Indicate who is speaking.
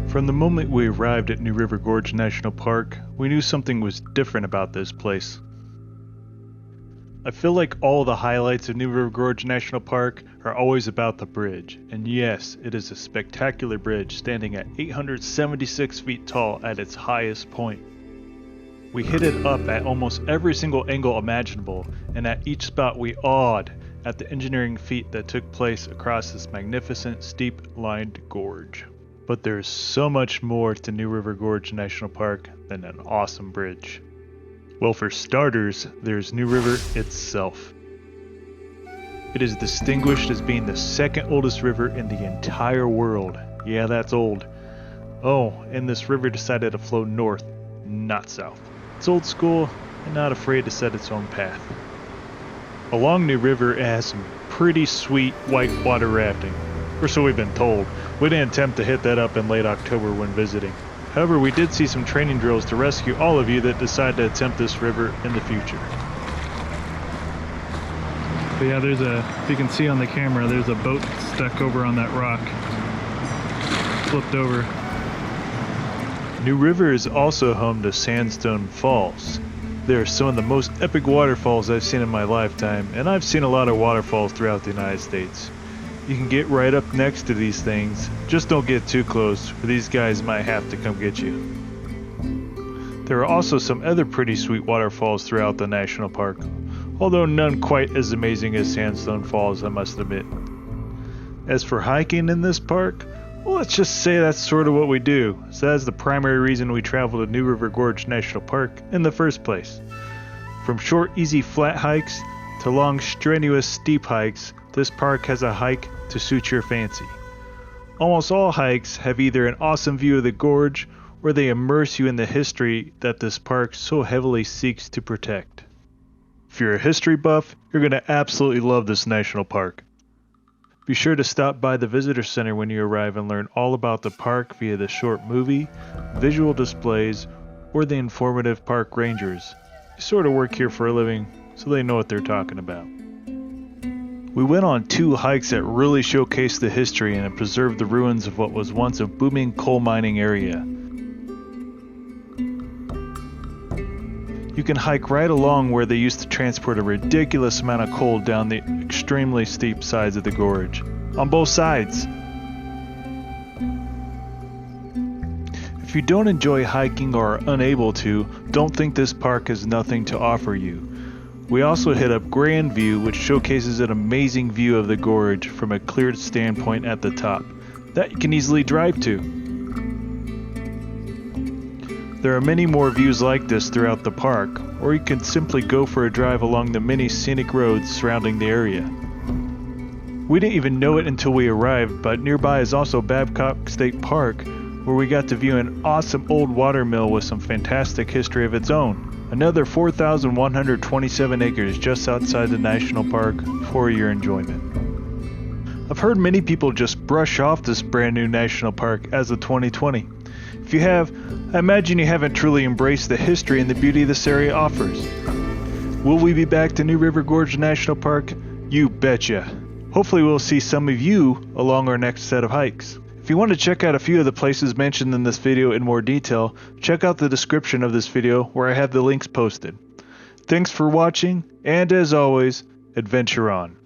Speaker 1: From the moment we arrived at New River Gorge National Park, we knew something was different about this place. I feel like all the highlights of New River Gorge National Park are always about the bridge, and yes, it is a spectacular bridge standing at 876 feet tall at its highest point. We hit it up at almost every single angle imaginable, and at each spot we awed at the engineering feat that took place across this magnificent steep-lined gorge. But there's so much more to New River Gorge National Park than an awesome bridge. Well, for starters, there's New River itself. It is distinguished as being the second oldest river in the entire world. Yeah, that's old. Oh, and this river decided to flow north, not south. It's old school and not afraid to set its own path. Along New River, it has some pretty sweet white water rafting, or so we've been told. We didn't attempt to hit that up in late October when visiting. However, we did see some training drills to rescue all of you that decide to attempt this river in the future. But yeah, if you can see on the camera, there's a boat stuck over on that rock. Flipped over. New River is also home to Sandstone Falls. They are some of the most epic waterfalls I've seen in my lifetime, and I've seen a lot of waterfalls throughout the United States. You can get right up next to these things, just don't get too close, or these guys might have to come get you. There are also some other pretty sweet waterfalls throughout the national park, although none quite as amazing as Sandstone Falls, I must admit. As for hiking in this park, well, let's just say that's sort of what we do, so that's the primary reason we travel to New River Gorge National Park in the first place. From short, easy flat hikes to long, strenuous, steep hikes, this park has a hike to suit your fancy. Almost all hikes have either an awesome view of the gorge or they immerse you in the history that this park so heavily seeks to protect. If you're a history buff, you're going to absolutely love this national park. Be sure to stop by the visitor center when you arrive and learn all about the park via the short movie, visual displays, or the informative park rangers. They sort of work here for a living, so they know what they're talking about. We went on 2 hikes that really showcased the history and preserved the ruins of what was once a booming coal mining area. You can hike right along where they used to transport a ridiculous amount of coal down the extremely steep sides of the gorge, on both sides. If you don't enjoy hiking or are unable to, don't think this park has nothing to offer you. We also hit up Grand View, which showcases an amazing view of the gorge from a cleared standpoint at the top that you can easily drive to. There are many more views like this throughout the park, or you can simply go for a drive along the many scenic roads surrounding the area. We didn't even know it until we arrived, but nearby is also Babcock State Park, where we got to view an awesome old water mill with some fantastic history of its own. Another 4,127 acres just outside the national park for your enjoyment. I've heard many people just brush off this brand new national park as of 2020. If you have, I imagine you haven't truly embraced the history and the beauty this area offers. Will we be back to New River Gorge National Park? You betcha. Hopefully we'll see some of you along our next set of hikes. If you want to check out a few of the places mentioned in this video in more detail, check out the description of this video where I have the links posted. Thanks for watching, and as always, adventure on.